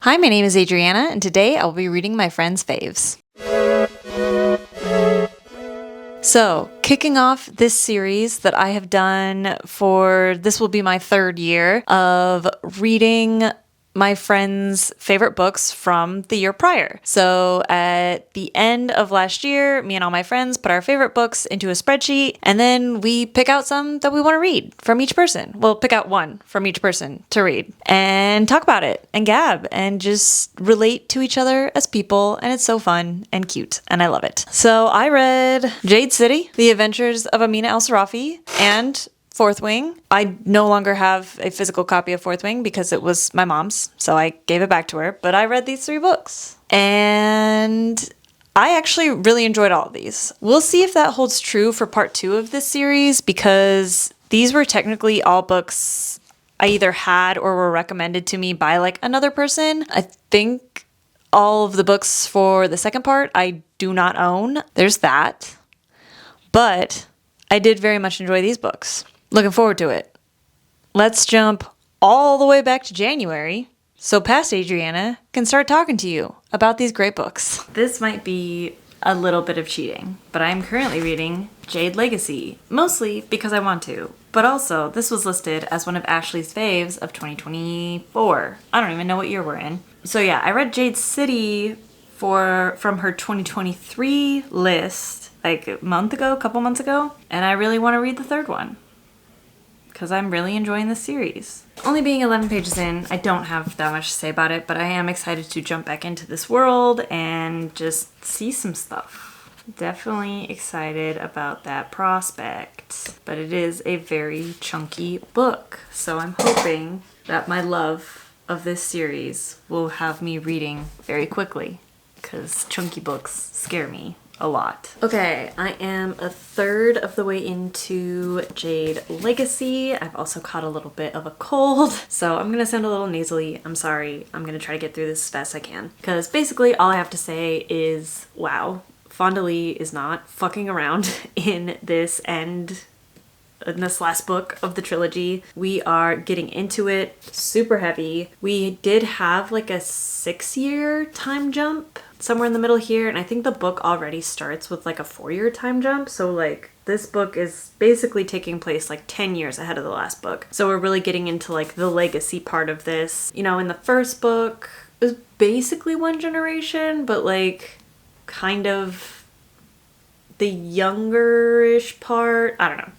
Hi, my name is Adriana, and today I'll be reading My Friends Faves. So, kicking off this series that I have done this will be my third year of reading my friends' favorite books from the year prior. So at the end of last year, me and all my friends put our favorite books into a spreadsheet, and then we pick out some that we want to read from each person. We'll pick out one from each person to read and talk about it and gab and just relate to each other as people, and it's so fun and cute, and I love it. So I read Jade City, The Adventures of Amina El-Sarafi, and Fourth Wing. I no longer have a physical copy of Fourth Wing because it was my mom's, so I gave it back to her. But I read these 3 books, and I actually really enjoyed all of these. We'll see if that holds true for part 2 of this series, because these were technically all books I either had or were recommended to me by like another person. I think all of the books for the second part I do not own. There's that. But I did very much enjoy these books. Looking forward to it. Let's jump all the way back to January so past Adriana can start talking to you about these great books. This might be a little bit of cheating, but I'm currently reading Jade Legacy, mostly because I want to, but also this was listed as one of Ashley's faves of 2024. I don't even know what year we're in. So yeah, I read Jade City from her 2023 list like a couple months ago, and I really want to read the third one because I'm really enjoying the series. Only being 11 pages in, I don't have that much to say about it, but I am excited to jump back into this world and just see some stuff. Definitely excited about that prospect, but it is a very chunky book, so I'm hoping that my love of this series will have me reading very quickly, because chunky books scare me a lot. Okay, I am a third of the way into Jade Legacy. I've also caught a little bit of a cold, so I'm gonna sound a little nasally. I'm sorry. I'm gonna try to get through this as fast as I can. Because basically all I have to say is, wow, Fonda Lee is not fucking around in this last book of the trilogy. We are getting into it super heavy. We did have like a 6-year time jump somewhere in the middle here, and I think the book already starts with like a 4-year time jump, so like this book is basically taking place like 10 years ahead of the last book. So we're really getting into like the legacy part of this. You know, in the first book it was basically one generation, but like kind of the younger-ish part, I don't know.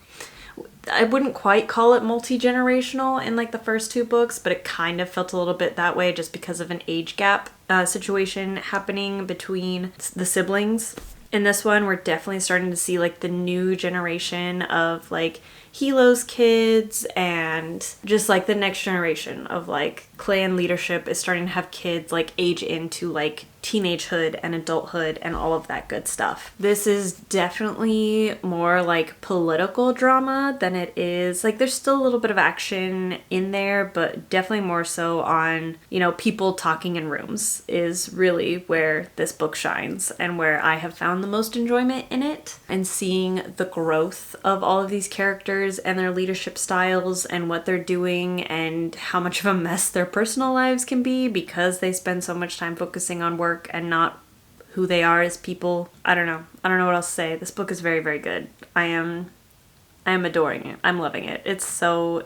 I wouldn't quite call it multi-generational in like the first 2 books, but it kind of felt a little bit that way just because of an age gap situation happening between the siblings. In this one, we're definitely starting to see like the new generation of like Hilo's kids, and just like the next generation of like clan leadership is starting to have kids like age into like teenagehood and adulthood and all of that good stuff. This is definitely more like political drama than it is like, there's still a little bit of action in there, but definitely more so on, you know, people talking in rooms is really where this book shines and where I have found the most enjoyment in it, and seeing the growth of all of these characters and their leadership styles and what they're doing and how much of a mess their personal lives can be because they spend so much time focusing on work and not who they are as people. I don't know what else to say. This book is very, very good. I am adoring it. I'm loving it. It's so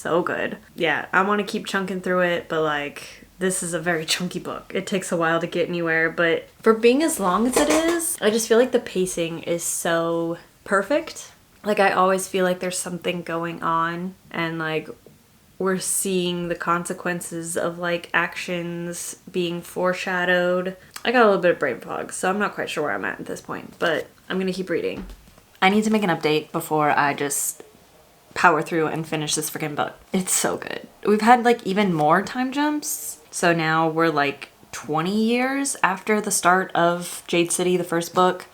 good. Yeah, I want to keep chunking through it, but like, this is a very chunky book. It takes a while to get anywhere, but for being as long as it is, I just feel like the pacing is so perfect. Like, I always feel like there's something going on, and like we're seeing the consequences of like actions being foreshadowed. I got a little bit of brain fog, so I'm not quite sure where I'm at this point, but I'm gonna keep reading. I need to make an update before I just power through and finish this freaking book. It's so good. We've had like even more time jumps, so now we're like 20 years after the start of Jade City, the first book,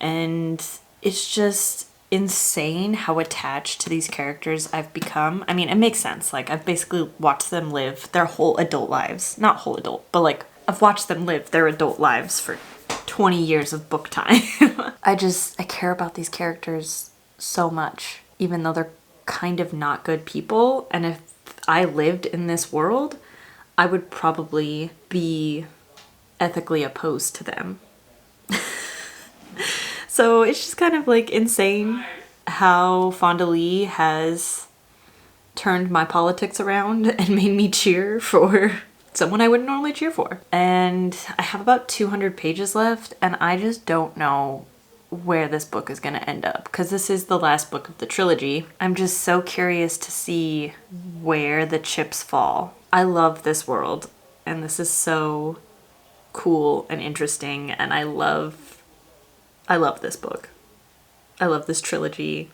and it's just insane how attached to these characters I've become. I mean, it makes sense. Like, I've basically watched them live their whole adult lives. Not whole adult, but like, I've watched them live their adult lives for 20 years of book time. I care about these characters so much, even though they're kind of not good people. And if I lived in this world, I would probably be ethically opposed to them. So it's just kind of like insane how Fonda Lee has turned my politics around and made me cheer for someone I wouldn't normally cheer for. And I have about 200 pages left, and I just don't know where this book is going to end up, because this is the last book of the trilogy. I'm just so curious to see where the chips fall. I love this world, and this is so cool and interesting, and I love this book. I love this trilogy.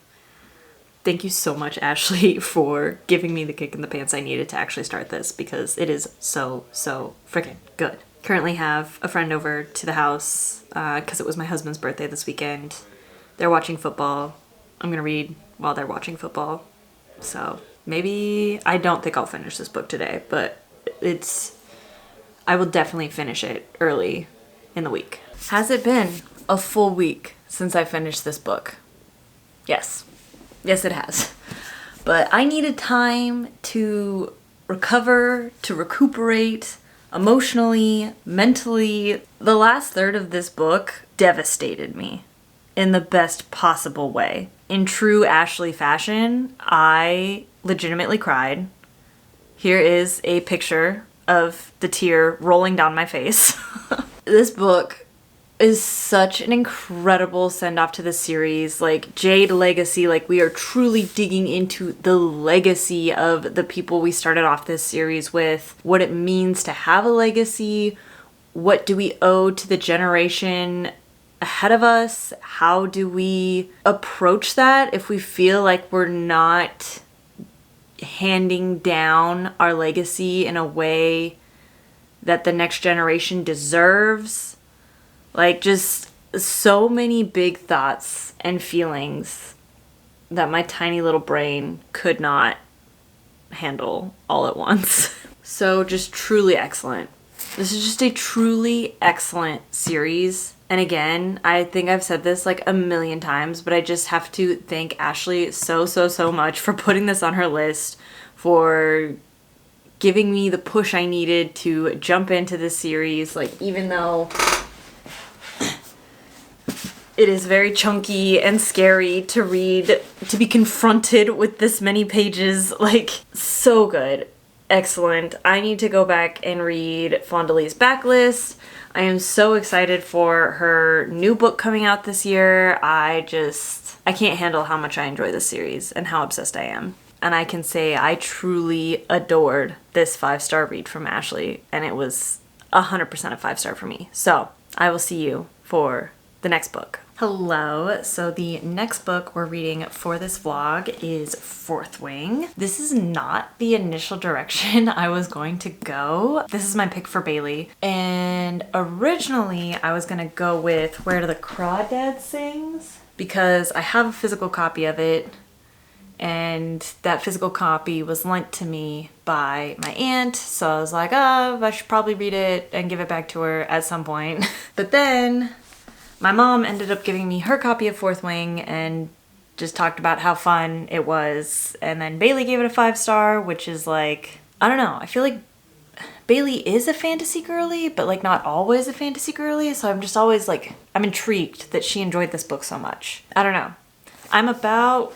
Thank you so much, Ashley, for giving me the kick in the pants I needed to actually start this, because it is so freaking good. Currently have a friend over to the house because it was my husband's birthday this weekend. They're watching football. I'm gonna read while they're watching football. So maybe, I don't think I'll finish this book today, but I will definitely finish it early in the week. Has it been a full week since I finished this book? Yes. Yes, it has. But I needed time to recover, to recuperate emotionally, mentally. The last third of this book devastated me in the best possible way. In true Ashley fashion, I legitimately cried. Here is a picture of the tear rolling down my face. This book is such an incredible send-off to the series. Like, Jade Legacy, like, we are truly digging into the legacy of the people we started off this series with, what it means to have a legacy, what do we owe to the generation ahead of us, how do we approach that if we feel like we're not handing down our legacy in a way that the next generation deserves. Like, just so many big thoughts and feelings that my tiny little brain could not handle all at once. So just truly excellent. This is just a truly excellent series. And again, I think I've said this like a million times, but I just have to thank Ashley so much for putting this on her list, for giving me the push I needed to jump into this series. Like, even though it is very chunky and scary to read, to be confronted with this many pages. Like, so good. Excellent. I need to go back and read Fonda Lee's backlist. I am so excited for her new book coming out this year. I can't handle how much I enjoy this series and how obsessed I am. And I can say I truly adored this 5-star read from Ashley, and it was 100% a 5-star for me. So I will see you for the next book. Hello, so the next book we're reading for this vlog is Fourth Wing. This is not the initial direction I was going to go. This is my pick for Bailey. And originally I was gonna go with Where Do the Crawdads Sings, because I have a physical copy of it, and that physical copy was lent to me by my aunt, so I was like, oh, I should probably read it and give it back to her at some point. But then my mom ended up giving me her copy of Fourth Wing and just talked about how fun it was. And then Bailey gave it a 5-star, which is like, I don't know. I feel like Bailey is a fantasy girly, but like not always a fantasy girly. So I'm just always like, I'm intrigued that she enjoyed this book so much. I don't know. I'm about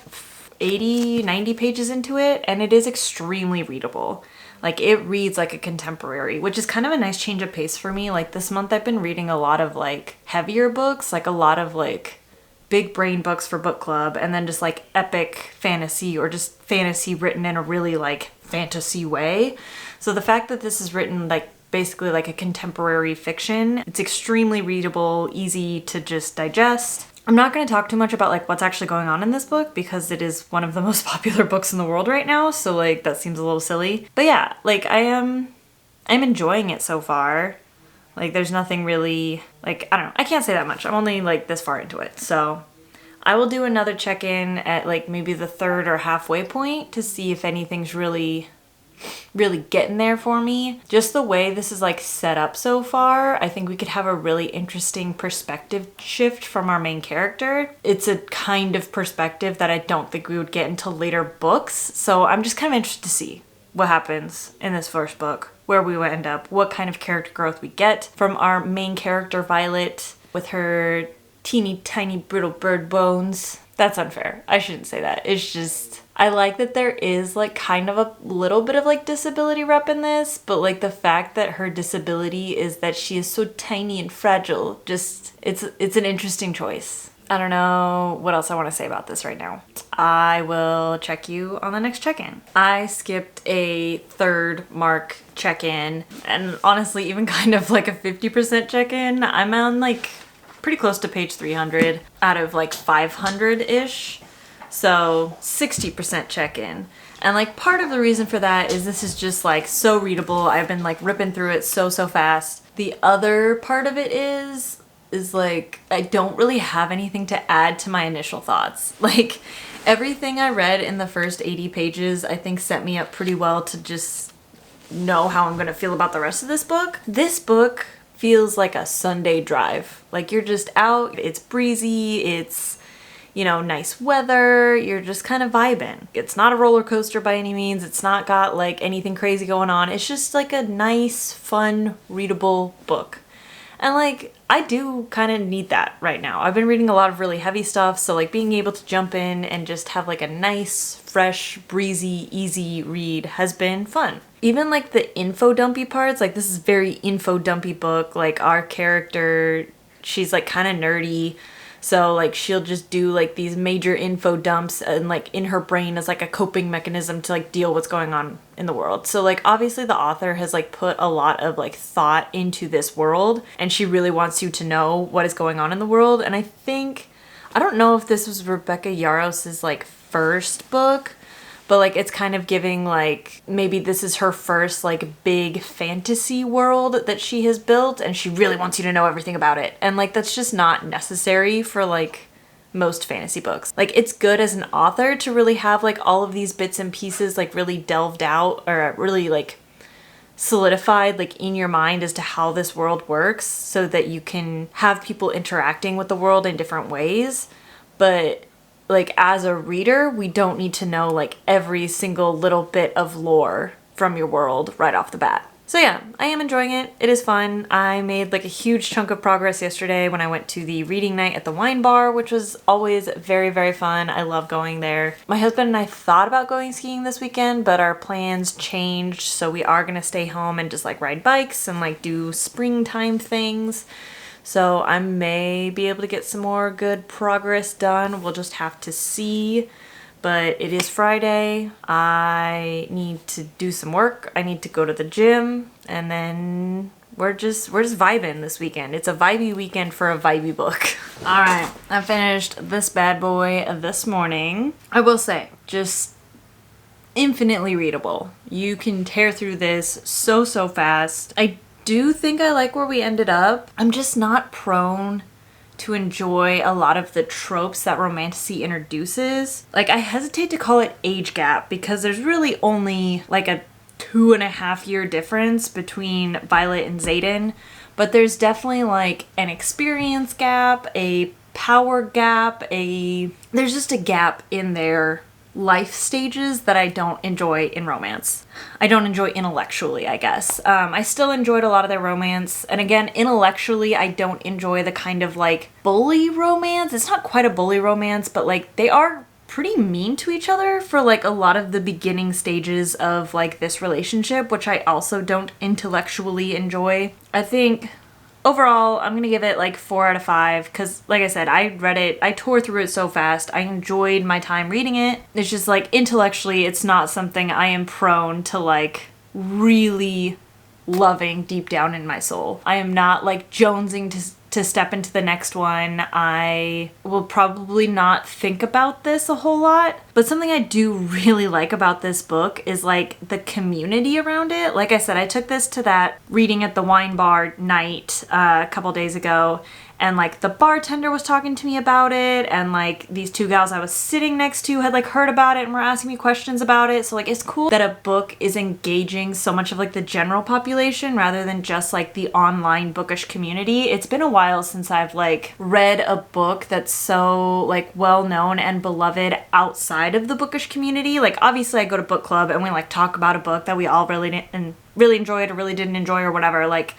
80, 90 pages into it, and it is extremely readable. Like, it reads like a contemporary, which is kind of a nice change of pace for me. Like, this month I've been reading a lot of like heavier books, like a lot of like big brain books for book club, and then just like epic fantasy, or just fantasy written in a really like fantasy way. So the fact that this is written like basically like a contemporary fiction, it's extremely readable, easy to just digest. I'm not going to talk too much about like what's actually going on in this book, because it is one of the most popular books in the world right now, so like that seems a little silly. But yeah, like I'm enjoying it so far. Like, there's nothing really, like, I don't know, I can't say that much. I'm only like this far into it. So I will do another check-in at like maybe the third or halfway point to see if anything's really getting there for me. Just the way this is like set up so far, I think we could have a really interesting perspective shift from our main character. It's a kind of perspective that I don't think we would get until later books, so I'm just kind of interested to see. what happens in this first book, where we will end up, what kind of character growth we get from our main character, Violet, with her teeny tiny brittle bird bones. That's unfair. I shouldn't say that. It's just, I like that there is like kind of a little bit of like disability rep in this, but like the fact that her disability is that she is so tiny and fragile, just, it's an interesting choice. I don't know what else I want to say about this right now. I will check you on the next check-in. I skipped a third mark check-in, and honestly even kind of like a 50% check-in. I'm on like pretty close to page 300 out of like 500-ish. So 60% check-in. And like part of the reason for that is this is just like so readable. I've been like ripping through it so fast. The other part of it is like I don't really have anything to add to my initial thoughts. Like everything I read in the first 80 pages I think set me up pretty well to just know how I'm gonna feel about the rest of this book. This book feels like a Sunday drive. Like you're just out, it's breezy, it's, you know, nice weather, you're just kind of vibing. It's not a roller coaster by any means, it's not got like anything crazy going on, it's just like a nice, fun, readable book. And like, I do kind of need that right now. I've been reading a lot of really heavy stuff, so like being able to jump in and just have like a nice, fresh, breezy, easy read has been fun. Even like the info dumpy parts, like this is very info dumpy book. Like our character, she's like kind of nerdy. So like she'll just do like these major info dumps and like in her brain as like a coping mechanism to like deal what's going on in the world. So like obviously the author has like put a lot of like thought into this world and she really wants you to know what is going on in the world. And I think, I don't know if this was Rebecca Yaros's like first book, but like it's kind of giving like maybe this is her first like big fantasy world that she has built and she really wants you to know everything about it. And like that's just not necessary for like most fantasy books. Like it's good as an author to really have like all of these bits and pieces like really delved out or really like solidified like in your mind as to how this world works so that you can have people interacting with the world in different ways. But like as a reader, we don't need to know like every single little bit of lore from your world right off the bat. So yeah, I am enjoying it. It is fun. I made like a huge chunk of progress yesterday when I went to the reading night at the wine bar, which was always very fun. I love going there. My husband and I thought about going skiing this weekend, but our plans changed. So we are gonna stay home and just like ride bikes and like do springtime things. So I may be able to get some more good progress done. We'll just have to see. But it is Friday. I need to do some work. I need to go to the gym. And then we're just vibing this weekend. It's a vibey weekend for a vibey book. All right, I finished this bad boy this morning. I will say, just infinitely readable. You can tear through this so fast. I do think I like where we ended up. I'm just not prone to enjoy a lot of the tropes that romantasy introduces. Like I hesitate to call it age gap because there's really only like a 2.5 year difference between Violet and Xaden, but there's definitely like an experience gap, a power gap, there's just a gap in their life stages that I don't enjoy in romance. I don't enjoy intellectually, I guess. I still enjoyed a lot of their romance. And again, intellectually, I don't enjoy the kind of like bully romance. It's not quite a bully romance, but like they are pretty mean to each other for like a lot of the beginning stages of like this relationship, which I also don't intellectually enjoy. I think overall, I'm gonna give it like 4 out of 5 because, like I said, I read it, I tore through it so fast. I enjoyed my time reading it. It's just like intellectually, it's not something I am prone to like really loving deep down in my soul. I am not like jonesing to step into the next one. I will probably not think about this a whole lot, but something I do really like about this book is like the community around it. Like I said, I took this to that reading at the wine bar night a couple days ago, and like the bartender was talking to me about it, and like these two gals I was sitting next to had like heard about it and were asking me questions about it. So like it's cool that a book is engaging so much of like the general population rather than just like the online bookish community. It's been a while since I've like read a book that's so like well known and beloved outside of the bookish community. Like obviously I go to book club and we like talk about a book that we all really enjoyed or really didn't enjoy or whatever. Like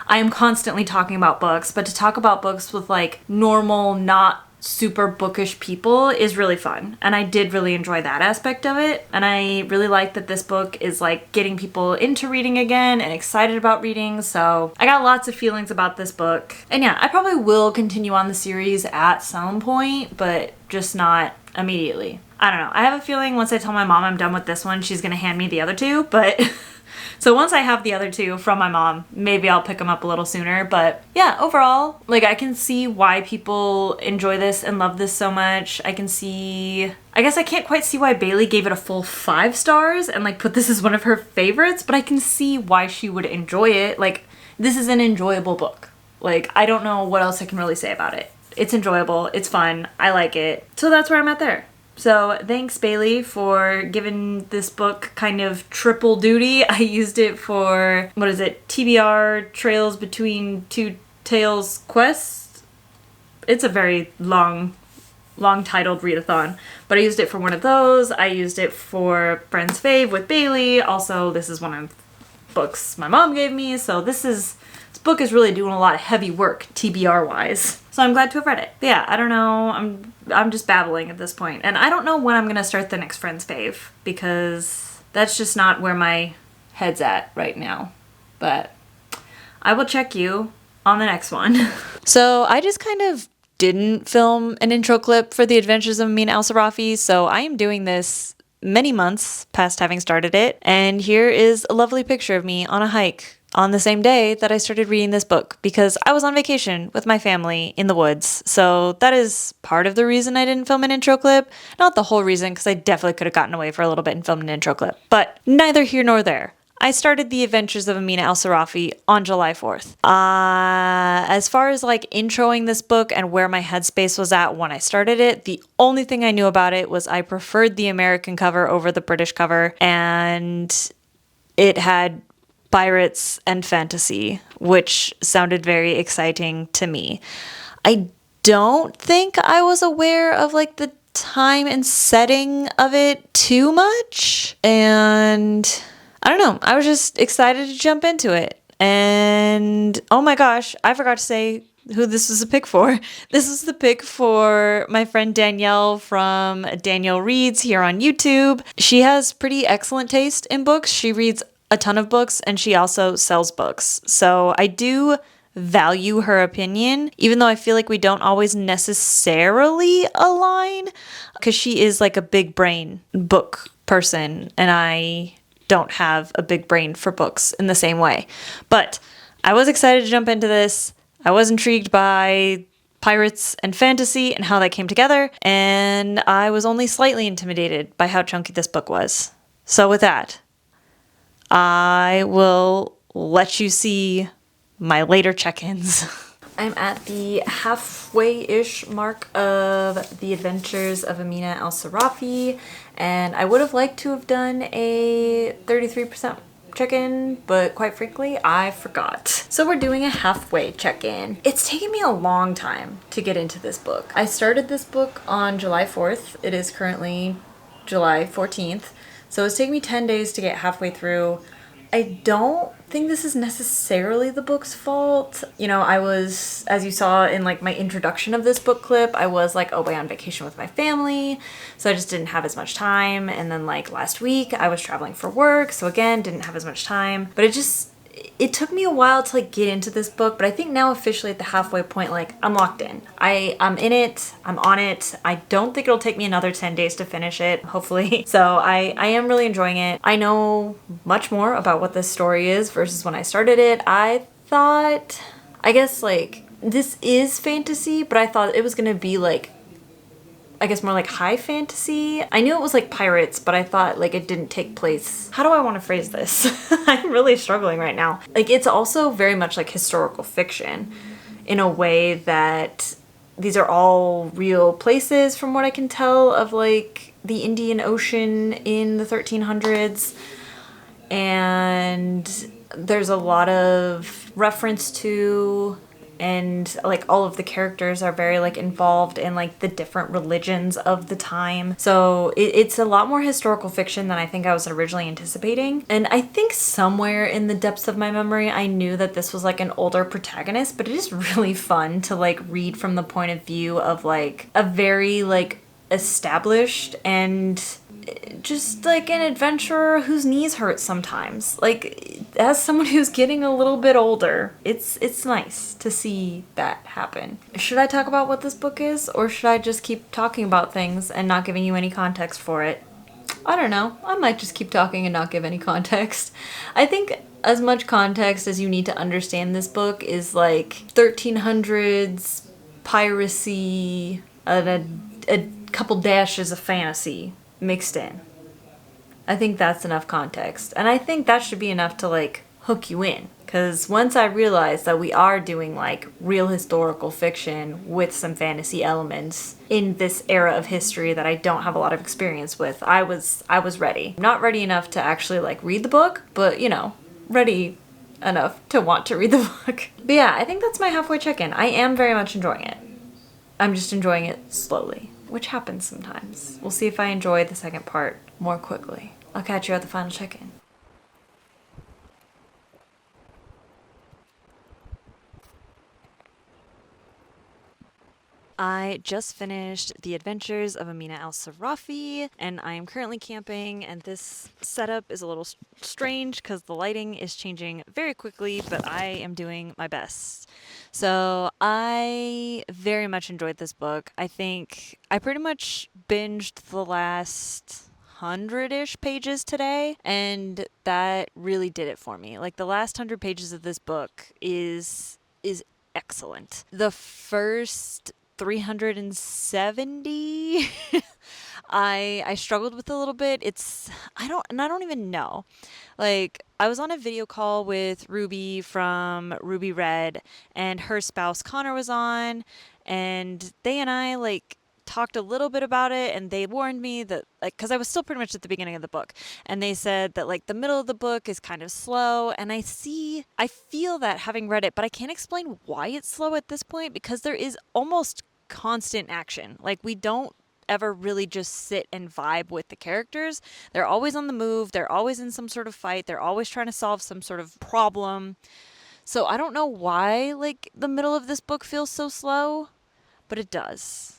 I am constantly talking about books, but to talk about books with like normal, not super bookish people is really fun. And I did really enjoy that aspect of it. And I really like that this book is like getting people into reading again and excited about reading. So I got lots of feelings about this book. And yeah, I probably will continue on the series at some point, but just not immediately. I don't know. I have a feeling once I tell my mom I'm done with this one, she's going to hand me the other two, but so once I have the other two from my mom, maybe I'll pick them up a little sooner. But yeah, overall, like I can see why people enjoy this and love this so much. I guess I can't quite see why Bailey gave it a full 5 stars and like put this as one of her favorites, but I can see why she would enjoy it. Like this is an enjoyable book. Like I don't know what else I can really say about it. It's enjoyable. It's fun. I like it. So that's where I'm at there. So thanks, Bailey, for giving this book kind of triple duty. I used it for, TBR Trails Between Two Tales Quest? It's a very long titled readathon, but I used it for one of those. I used it for Friends Fave with Bailey. Also, this is one of books my mom gave me, so this book is really doing a lot of heavy work, TBR-wise. So I'm glad to have read it. But yeah, I don't know. I'm just babbling at this point. And I don't know when I'm going to start the next Friends Fave, because that's just not where my head's at right now. But I will check you on the next one. So I just kind of didn't film an intro clip for The Adventures of Amina Al-Sarafi, so I am doing this many months past having started it. And here is a lovely picture of me on a hike on the same day that I started reading this book, because I was on vacation with my family in the woods. So that is part of the reason I didn't film an intro clip. Not the whole reason, because I definitely could have gotten away for a little bit and filmed an intro clip. But neither here nor there. I started The Adventures of Amina Al-Sarafi on July 4th. As far as like introing this book and where my headspace was at when I started it, the only thing I knew about it was I preferred the American cover over the British cover, and it had pirates and fantasy, which sounded very exciting to me. I don't think I was aware of like the time and setting of it too much, and I don't know, I was just excited to jump into it. And oh my gosh, I forgot to say who this was a pick for. This was the pick for my friend Danielle from Danielle Reads here on YouTube. She has pretty excellent taste in books. She reads a ton of books, and she also sells books. So I do value her opinion, even though I feel like we don't always necessarily align, because she is like a big brain book person, and I don't have a big brain for books in the same way. But I was excited to jump into this. I was intrigued by pirates and fantasy and how that came together, and I was only slightly intimidated by how chunky this book was. So with that, I will let you see my later check-ins. I'm at the halfway-ish mark of The Adventures of Amina Al-Sarafi, and I would have liked to have done a 33% check-in, but quite frankly, I forgot. So we're doing a halfway check-in. It's taken me a long time to get into this book. I started this book on July 4th. It is currently July 14th. So it's taken me 10 days to get halfway through. I don't think this is necessarily the book's fault. You know, I was, as you saw in like my introduction of this book clip, I was like away on vacation with my family, so I just didn't have as much time. And then like last week I was traveling for work, so again, didn't have as much time. But it took me a while to like get into this book, but I think now officially at the halfway point, like I'm locked in. I'm in it, I'm on it. I don't think it'll take me another 10 days to finish it, hopefully. So I am really enjoying it. I know much more about what this story is versus when I started it. I guess like this is fantasy, but I thought it was gonna be like, I guess more like high fantasy. I knew it was like pirates, but I thought like it didn't take place. How do I want to phrase this? I'm really struggling right now. Like it's also very much like historical fiction. in a way that these are all real places from what I can tell of like the Indian Ocean in the 1300s. And there's a lot of reference to, and like all of the characters are very like involved in like the different religions of the time. So it's a lot more historical fiction than I think I was originally anticipating. And I think somewhere in the depths of my memory I knew that this was like an older protagonist, but it is really fun to like read from the point of view of like a very like established and just like an adventurer whose knees hurt sometimes. Like, as someone who's getting a little bit older, it's nice to see that happen. Should I talk about what this book is, or should I just keep talking about things and not giving you any context for it? I don't know. I might just keep talking and not give any context. I think as much context as you need to understand this book is like 1300s piracy, a couple dashes of fantasy mixed in. I think that's enough context. And I think that should be enough to like hook you in. Because once I realized that we are doing like real historical fiction with some fantasy elements in this era of history that I don't have a lot of experience with, I was ready. Not ready enough to actually like read the book, but you know, ready enough to want to read the book. But yeah, I think that's my halfway check-in. I am very much enjoying it. I'm just enjoying it slowly, which happens sometimes. We'll see if I enjoy the second part more quickly. I'll catch you at the final check-in. I just finished The Adventures of Amina al-Sarafi, and I am currently camping, and this setup is a little strange because the lighting is changing very quickly, but I am doing my best. So I very much enjoyed this book. I think I pretty much binged the last 100-ish pages today, and that really did it for me. Like, the last 100 pages of this book is excellent. The first 370 I struggled with a little bit. I don't even know. Like, I was on a video call with Ruby from Ruby Red, and her spouse Connor was on, and they and I like talked a little bit about it, and they warned me that like, because I was still pretty much at the beginning of the book, and they said that like the middle of the book is kind of slow, and I feel that having read it, but I can't explain why it's slow at this point, because there is almost constant action. Like, we don't ever really just sit and vibe with the characters. They're always on the move, they're always in some sort of fight, they're always trying to solve some sort of problem. So I don't know why like the middle of this book feels so slow, but it does.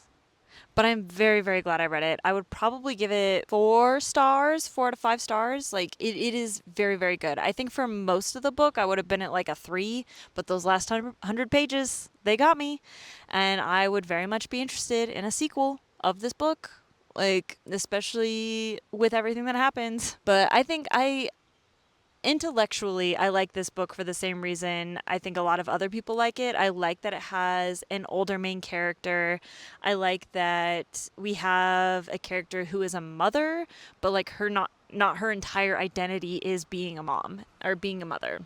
But I'm very, very glad I read it. I would probably give it 4 stars, 4 to 5 stars. Like, it is very, very good. I think for most of the book, I would have been at like a 3, but those last 100 pages, they got me. And I would very much be interested in a sequel of this book, like, especially with everything that happens. But I think intellectually, I like this book for the same reason I think a lot of other people like it. I like that it has an older main character. I like that we have a character who is a mother, but like her not her entire identity is being a mom or being a mother.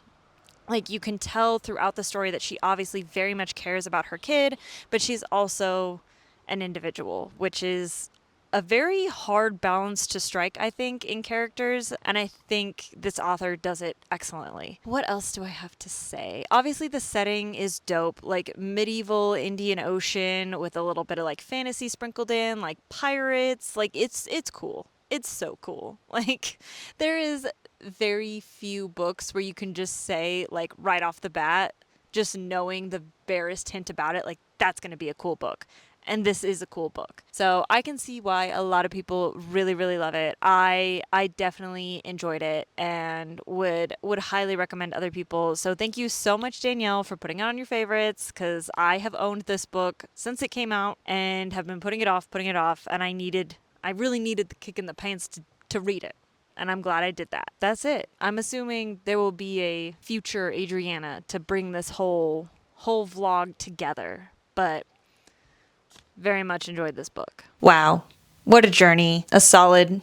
Like, you can tell throughout the story that she obviously very much cares about her kid, but she's also an individual, which is a very hard balance to strike, I think, in characters, and I think this author does it excellently. What else do I have to say? Obviously, the setting is dope, like medieval Indian Ocean with a little bit of like fantasy sprinkled in, like pirates. Like, it's cool. It's so cool. Like, there is very few books where you can just say, like, right off the bat, just knowing the barest hint about it, like, that's going to be a cool book. And this is a cool book. So I can see why a lot of people really, really love it. I definitely enjoyed it and would highly recommend other people. So thank you so much, Danielle, for putting it on your favorites, because I have owned this book since it came out and have been putting it off, and I really needed the kick in the pants to read it. And I'm glad I did that. That's it. I'm assuming there will be a future Adriana to bring this whole vlog together. But very much enjoyed this book. Wow. What a journey. A solid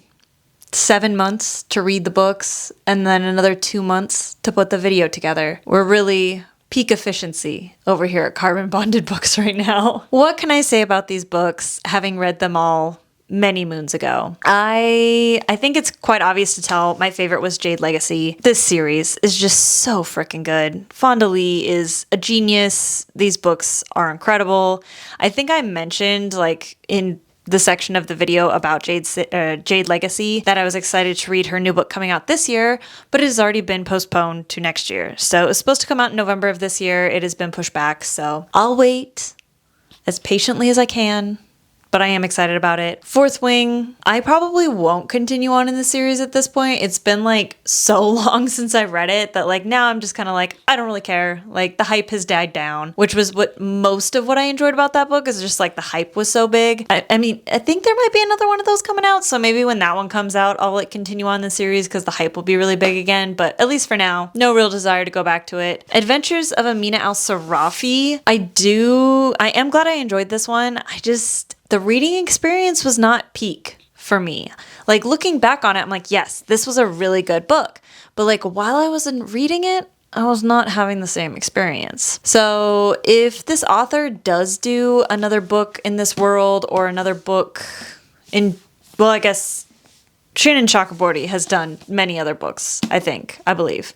7 months to read the books and then another 2 months to put the video together. We're really, peak efficiency over here at Carbon Bonded Books right now. What can I say about these books, having read them all many moons ago? I think it's quite obvious to tell my favorite was Jade Legacy. This series is just so freaking good. Fonda Lee is a genius. These books are incredible. I think I mentioned like in the section of the video about Jade Legacy that I was excited to read her new book coming out this year, but it has already been postponed to next year. So it was supposed to come out in November of this year. It has been pushed back. So I'll wait as patiently as I can, but I am excited about it. Fourth Wing, I probably won't continue on in the series at this point. It's been like so long since I read it that like now I'm just kind of like, I don't really care. Like the hype has died down, which was what most of what I enjoyed about that book is just like the hype was so big. I mean, I think there might be another one of those coming out. So maybe when that one comes out, I'll like continue on the series because the hype will be really big again. But at least for now, no real desire to go back to it. Adventures of Amina Al-Sarafi. I am glad I enjoyed this one. The reading experience was not peak for me. Like looking back on it, I'm like, yes, this was a really good book. But like while I wasn't reading it, I was not having the same experience. So if this author does do another book in this world or another book I guess Shannon Chakraborty has done many other books, I believe.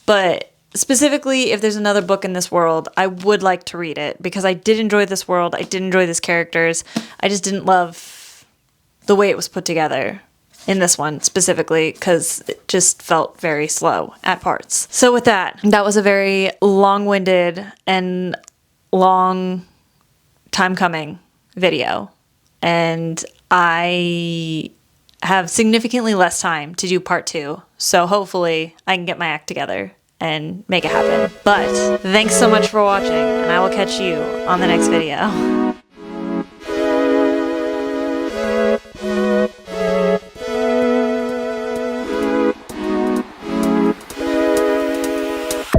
But specifically, if there's another book in this world, I would like to read it because I did enjoy this world. I did enjoy these characters. I just didn't love the way it was put together in this one specifically because it just felt very slow at parts. So with that was a very long-winded and long time coming video. And I have significantly less time to do part 2. So hopefully I can get my act together and make it happen. But thanks so much for watching, and I will catch you on the next video.